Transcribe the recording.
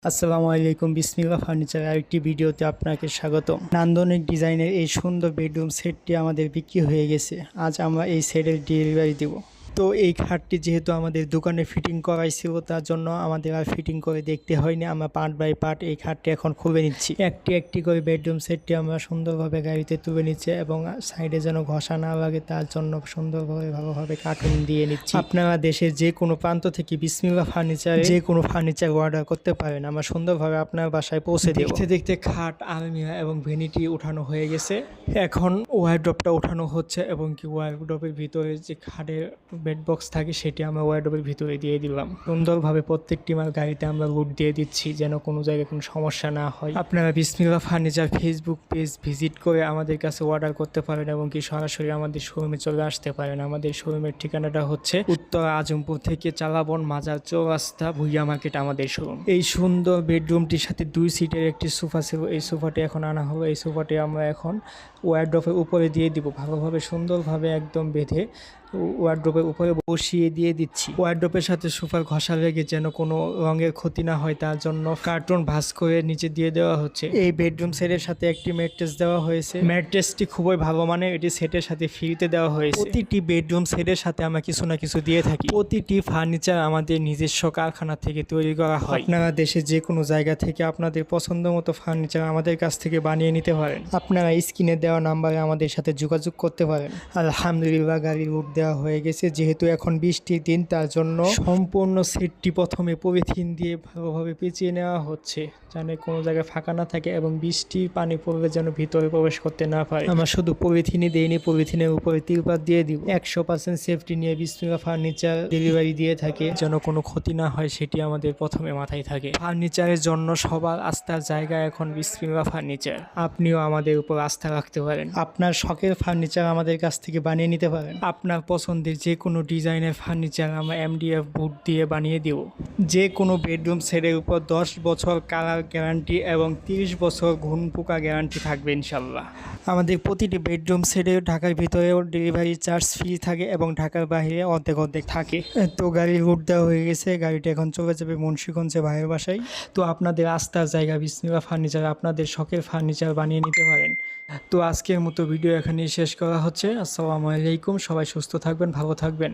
আসসালামু আলাইকুম, বিসমিল্লাহ ফার্নিচার আরেকটি ভিডিওতে আপনাকে স্বাগত। নান্দনিক ডিজাইনের এই সুন্দর বেডরুম সেটটি আমাদের বিক্রি হয়ে গেছে। আজ আমরা এই সেটের ডেলিভারি দেব। তো এই খাটটি যেহেতু আমাদের দোকানে ফিটিং করাই ছিল, তার জন্য আমাদের আর ফিটিং করে দেখতে হয়নি। আমরা পার্ট বাই পার্ট এই খাটটি এখন খুলে নিচ্ছি। একটি একটি করে বেডরুম সেটটি আমরা সুন্দরভাবে গাড়িতে তুলে নিচ্ছি এবং সাইডে যেন ঘষা না লাগে তার জন্য সুন্দরভাবে ভালোভাবে কার্টুন দিয়ে নিচ্ছি। আপনারা দেশের যে কোনো প্রান্ত থেকে বিসমিল্লাহ ফার্নিচারে যে কোনো ফার্নিচার অর্ডার করতে পারেন, আমরা সুন্দরভাবে আপনার বাসায় পৌঁছে দেব। দেখতে দেখতে খাট, আলমিরা এবং ভ্যানিটি উঠানো হয়ে গেছে। এখন ওয়ারড্রপটা উঠানো হচ্ছে এবং কি ওয়ারড্রপের ভিতরে যে খাটের বেড বক্স থাকে সেটি আমরা ওয়ারড্রপের ভিতরে দিয়ে দিলাম। সুন্দরভাবে প্রত্যেকটি মাল গাড়িতে আমরা লোড দিয়ে দিচ্ছি যেন কোনো জায়গায় কোনো সমস্যা না হয়। আপনারা বিসমিল্লাহ ফার্নিচার ফেসবুক পেজ ভিজিট করে আমাদের কাছে অর্ডার করতে পারেন এবং কি সরাসরি আমাদের শোরুমে চলে আসতে পারেন। আমাদের শোরুমের ঠিকানাটা হচ্ছে উত্তর আজমপুর থেকে চালাবন মাজার চৌরাস্তা ভুইয়া মার্কেট আমাদের শোরুম। এই সুন্দর বেডরুমটির সাথে 2 সিটের একটি সোফা ছিল, এই সোফাটি এখন আনা হলো। এই সোফাটি আমরা এখন ওয়ারড্রপের উপরে দিয়ে দিব, ভালোভাবে সুন্দরভাবে একদম বেঁধে ওয়ারড্রপের উপরে বসিয়ে দিয়ে দিচ্ছি। ওয়ারড্রপের সাথে সোফার ঘষা লেগে যেন কোনো রঙের ক্ষতি না হয় তার জন্য কার্টুন ভাঁজ করে নিচে দিয়ে দেওয়া হচ্ছে। এই বেডরুম সেটের সাথে একটি ম্যাট্রেস দেওয়া হয়েছে। ম্যাট্রেসটি খুবই ভালো মানের, এটি সেটের সাথে ফ্রিতে দেওয়া হয়েছে। প্রতিটি বেডরুম সেটের সাথে আমরা কিছু না কিছু দিয়ে থাকি। প্রতিটি ফার্নিচার আমাদের নিজস্ব কারখানা থেকে তৈরি করা হয়। আপনারা দেশের যে কোনো জায়গা থেকে আপনাদের পছন্দ মতো ফার্নিচার আমাদের কাছ থেকে বানিয়ে নিতে পারেন। আপনারা স্ক্রিনে দেওয়া নাম্বারে আমাদের সাথে যোগাযোগ করতে পারেন। আলহামদুলিল্লাহ, গাড়ির রুট দেওয়া হয়ে গেছে। যেহেতু এখন বৃষ্টির দিন তার জন্য সম্পূর্ণ সেটটি প্রথমে পলিথিন দিয়ে ভালোভাবে পেঁচিয়ে নেওয়া হচ্ছে যেন কোনো জায়গায় ফাঁকা না থাকে এবং বৃষ্টির পানি পড়লে যেন ভিতরে প্রবেশ করতে না পারে। আমরা শুধু পলিথিনই দেইনি, পলিথিনের উপরে তিরপাল দিয়ে দিব। 100% সেফটি নিয়ে বিসমিল্লাহ ফার্নিচার ডেলিভারি দিয়ে থাকে যেন কোনো ক্ষতি না হয়, সেটি আমাদের প্রথমে মাথায় থাকে। ফার্নিচারের জন্য সবার আস্থার জায়গা এখন বিসমিল্লাহ ফার্নিচার। আপনিও আমাদের উপর আস্থা রাখতে পারেন। আপনার শখের ফার্নিচার আমাদের কাছ থেকে বানিয়ে নিতে পারেন। আপনার পছন্দের যে কোনো ডিজাইনের ফার্নিচার আমরা MDF বোর্ড দিয়ে বানিয়ে দেব। যে কোনো বেডরুম সেটের উপর 10 বছর কালার গ্যারান্টি এবং 30 বছর ঘুণ পোকা গ্যারান্টি থাকবে ইনশাল্লাহ। আমাদের প্রতিটি বেডরুম সেটে ঢাকার ভিতরেও ডেলিভারি চার্জ ফ্রি থাকে এবং ঢাকার বাইরে অর্ধেক অর্ধেক থাকে। তো গাড়ির রুট দেওয়া হয়ে গেছে, গাড়িটা এখন চলে যাবে মুন্সিগঞ্জে ভাইয়ের বাসায়। তো আপনাদের আস্থার জায়গা বিসমিল্লাহ ফার্নিচার, আপনাদের শখের ফার্নিচার বানিয়ে নিতে পারেন। তো আজকের মতো ভিডিও এখানেই শেষ করা হচ্ছে। আসসালামু আলাইকুম, সবাই সুস্থ থাকবেন, ভালো থাকবেন।